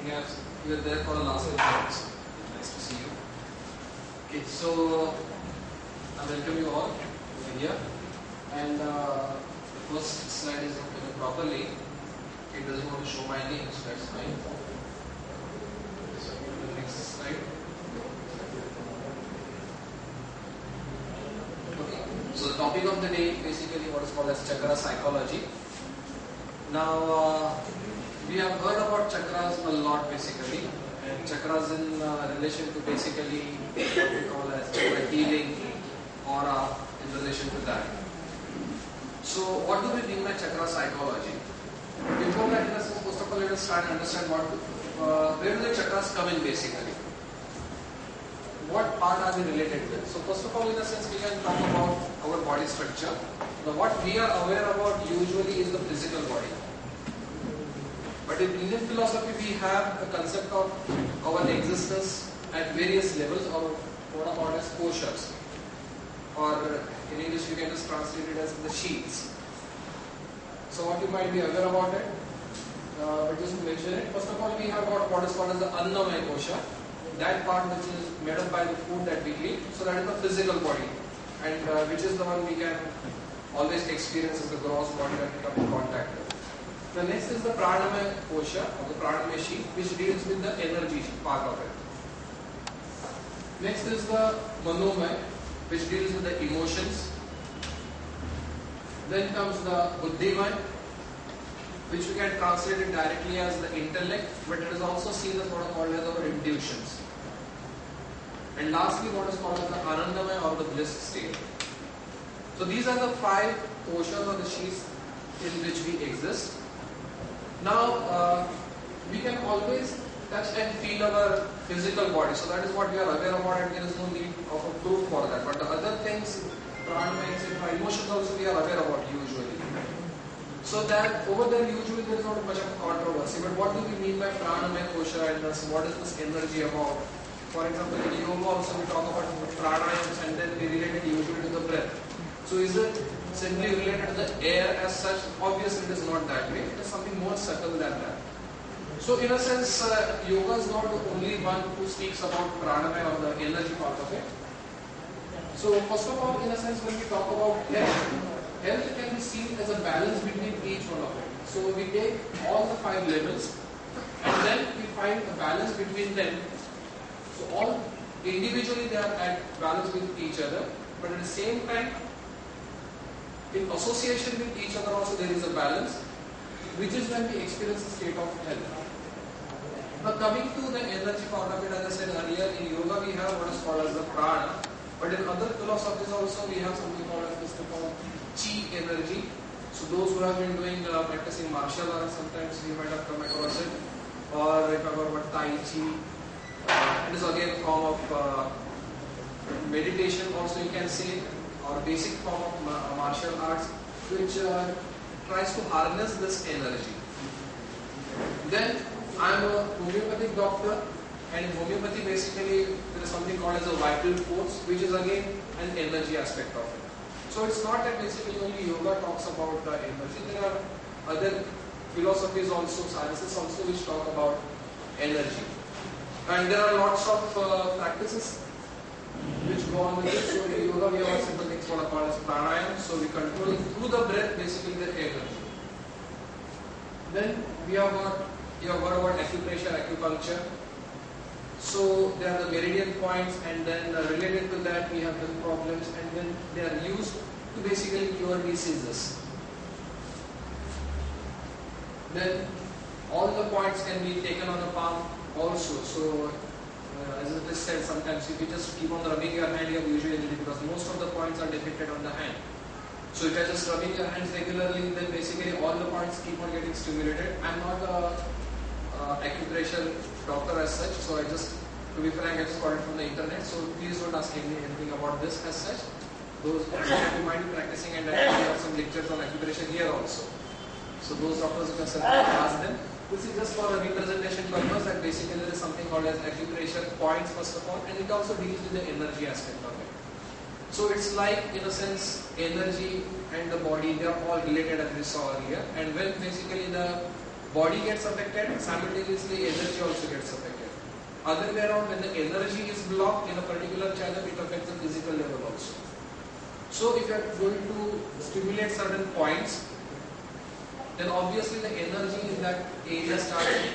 Yes, you were there for the last 2 months. Nice to see you. Okay, so I welcome you all over here. And the first slide is not taken properly. It doesn't want to show my name, so that's fine. So go to the next slide. Okay, so the topic of the day is basically what is called as chakra psychology. Now, we have heard about chakras a lot basically, and chakras in relation to basically what we call as chakra healing or in relation to that. So what do we mean by chakra psychology? Before that, first of all, let us try and understand where do the chakras come in basically. What part are they related with? So first of all, in a sense, we can talk about our body structure. Now what we are aware about usually is the physical body. But in Indian philosophy, we have a concept of our existence at various levels, or what are called as koshas. Or in English, you can just translate it as the sheets. So what you might be aware about it, but just to mention it, first of all, we have got what is called as the Annamaya kosha. That part which is made up by the food that we eat, so that is the physical body, and which is the one we can always experience as the gross body that we come in contact with. The next is the Pranamaya kosha, or the Pranamaya sheet, which deals with the energy part of it. Next is the Manomaya, which deals with the emotions. Then comes the Buddhimaya, which we can translate it directly as the intellect, but it is also seen as what are called as our intuitions. And lastly, what is called as the Anandamaya, or the bliss state. So these are the 5 koshas or the sheets in which we exist. Now, we can always touch and feel our physical body. So that is what we are aware about, and there is no need of a proof for that. But the other things, pranamaya, etc., emotions also we are aware about usually. So that over there usually there is not much of a controversy. But what do we mean by pranamaya kosha, and what is this energy about? For example, in yoga also we talk about pranayams, and then we relate it usually to the breath. So is it simply related to the air as such? Obviously it is not that way. It is something more subtle than that. So in a sense, yoga is not the only one who speaks about pranamaya or the energy part of it. So first of all, in a sense, when we talk about health can be seen as a balance between each one of it. So we take all the 5 levels and then we find a balance between them. So all individually they are at balance with each other, but at the same time, in association with each other also there is a balance, which is when we experience a state of health. Now coming to the energy part of it, as I said earlier, in yoga we have what is called as the prana, but in other philosophies also we have something called as chi energy. So those who have been doing practicing martial arts, sometimes you might have come across it, or if I talk about tai chi, it is again a form of meditation also you can say, or basic form of martial arts, which tries to harness this energy. Then I am a homeopathic doctor, and in homeopathy basically there is something called as a vital force, which is again an energy aspect of it. So it's not that basically only yoga talks about the energy. There are other philosophies also, sciences also, which talk about energy. And there are lots of practices which go on with it. So in yoga we have simple things what are called as pranayam. So we control through the breath basically the energy. Then we have you have heard about acupressure, acupuncture. So there are the meridian points, and then related to that we have the problems, and then they are used to basically cure diseases. Then all the points can be taken on the palm also. So as it is said, sometimes if you just keep on rubbing your hand, you have usually because most of the points are depicted on the hand. So if you are just rubbing your hands regularly, then basically all the points keep on getting stimulated. I am not a acupressure doctor as such, so to be frank, I just got it from the internet. So please don't ask me anything about this as such. Those who might be practicing, and actually have some lectures on acupressure here also. So those doctors you can certainly ask them. This is just for a representation purpose, that basically there is something called as acupressure points first of all, and it also deals with the energy aspect of it. So it's like, in a sense, energy and the body, they are all related as we saw earlier. And when basically the body gets affected, simultaneously energy also gets affected. Other way around, when the energy is blocked in a particular channel, it affects the physical level also. So if you are going to stimulate certain points, then obviously the energy in that area starts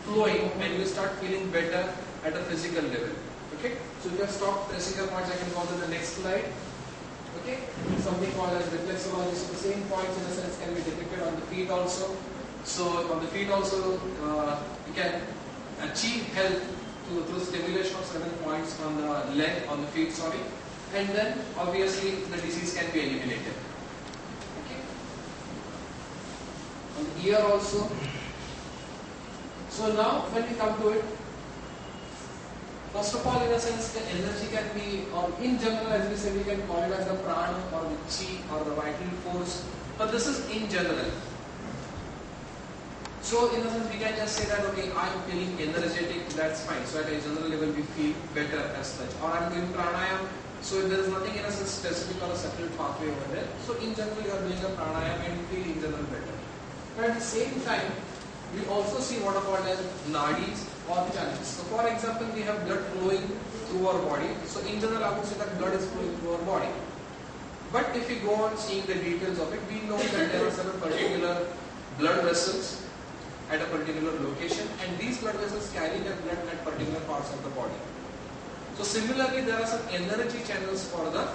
flowing and you start feeling better at a physical level. Okay, so if you have stopped pressing the points, I can go to the next slide. Okay, something called as reflexology. So the same points in a sense can be depicted on the feet also. So on the feet also, you can achieve health through stimulation of certain points on the leg, on the feet, sorry, and then obviously the disease can be eliminated. Okay. On the ear also. So now when we come to it, first of all, in a sense, the energy can be, or in general, as we say, we can call it as the prana or the chi or the vital force. But this is in general. So in a sense, we can just say that, okay, I'm feeling energetic, that's fine. So at a general level, we feel better as such. Or I'm doing pranayama, so there is nothing in a sense specific or a separate pathway over there. So in general, you are doing a pranayama and you feel in general better. But at the same time, we also see what are called as nadis or channels. So for example, we have blood flowing through our body. So in general, I would say that blood is flowing through our body. But if we go on seeing the details of it, we know that there are certain particular blood vessels at a particular location, and these blood vessels carry the blood at particular parts of the body. So similarly, there are some energy channels for the,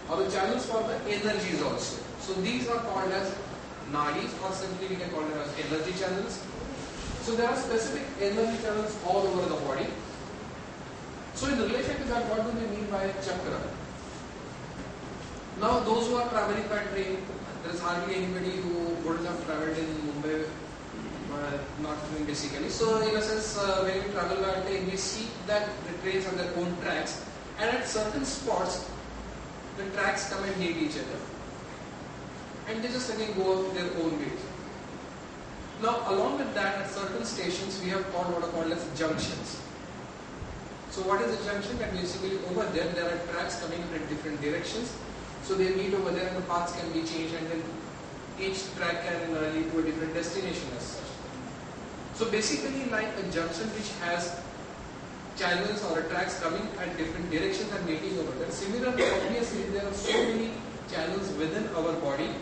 or the channels for the energies also. So these are called as nadis, or simply we can call it as energy channels. So there are specific energy channels all over the body. So in relation to that, what do we mean by chakra? Now those who are traveling by train, there is hardly anybody who wouldn't have traveled in Mumbai, not doing basically. So in a sense, when we travel by train, we see that the trains have their own tracks, and at certain spots, the tracks come and meet each other, and they just again go their own ways. Now, along with that, at certain stations, we have what are called as junctions. So what is a junction? That basically over there are tracks coming in different directions. So they meet over there, and the paths can be changed, and then each track can lead to a different destination as such. So basically, like a junction which has channels or tracks coming at different directions and meeting over there. Similarly, obviously, there are so many channels within our body.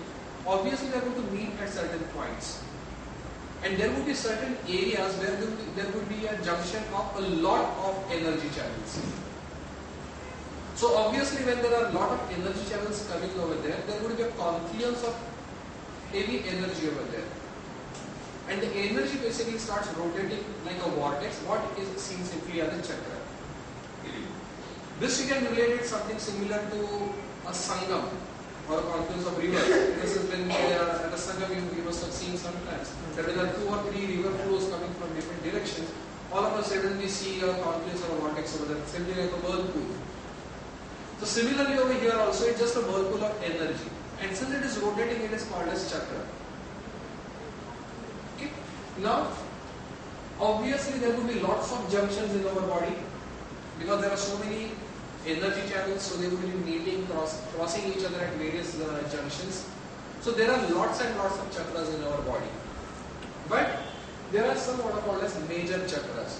Obviously, they are going to meet at certain points. And there would be certain areas where there would be a junction of a lot of energy channels. So obviously, when there are a lot of energy channels coming over there, there would be a confluence of heavy energy over there. And the energy basically starts rotating like a vortex, what is seen simply as a chakra. This you can relate it something similar to a sangam or a confluence of rivers. This is when they are at a sangam, you must have seen sometimes that there are 2 or 3 river flows coming from different directions. All of a sudden we see a confluence or a vortex over there, simply like a whirlpool. So similarly over here also, it's just a whirlpool of energy. And since it is rotating, it is called as chakra. Okay. Now, obviously there will be lots of junctions in our body because there are so many energy channels, so they will be meeting, crossing each other at various junctions. So there are lots and lots of chakras in our body. But there are some what are called as major chakras.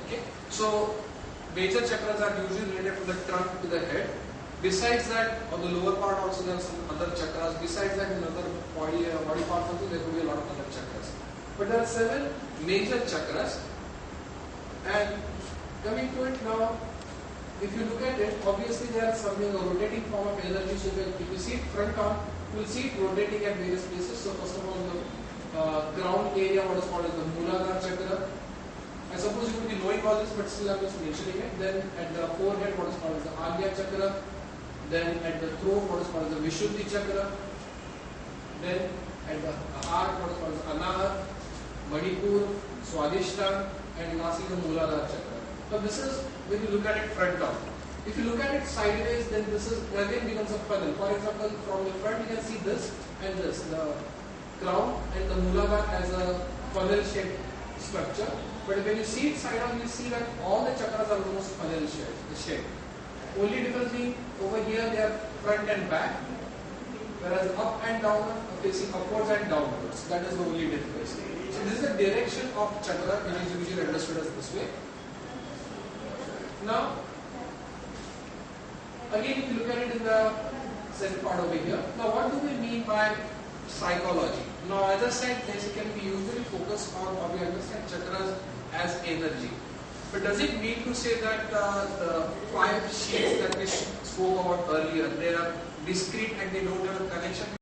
Okay. So major chakras are usually related from the trunk to the head. Besides that, on the lower part also there are some other chakras. Besides that, in other body parts also there could be a lot of other chakras. But there are 7 major chakras. And coming to it now, if you look at it, obviously there is something, a rotating form of energy. So if you see it front on, you will see it rotating at various places. So first of all, the ground area, what is called as the Mooladhara chakra. I suppose you would be knowing all this, but still I'm just mentioning it. Then at the forehead, what is called as the Agya chakra. Then at the throat, what is called as the Vishuddhi chakra. Then at the heart, what is called as Anahata, Manipur, Swadhisthana, and lastly the Mooladhara chakra. So this is when you look at it front on. If you look at it sideways, then this is again becomes a funnel. For example, from the front you can see this and this, the crown and the Mooladhara as a funnel shaped structure. But when you see it side on, you see that all the chakras are almost funnel shaped. Only difference being over here they are front and back, whereas up and down are facing upwards and downwards. That is the only difference. So this is the direction of chakra, which is usually understood as this way. Now, again, if you look at it in the second part over here. Now, what do we mean by psychology? Now, as I said, basically we usually focus on, or we understand chakras as energy. But does it mean to say that the 5 sheets that we spoke about earlier, they are discrete and they don't have a connection?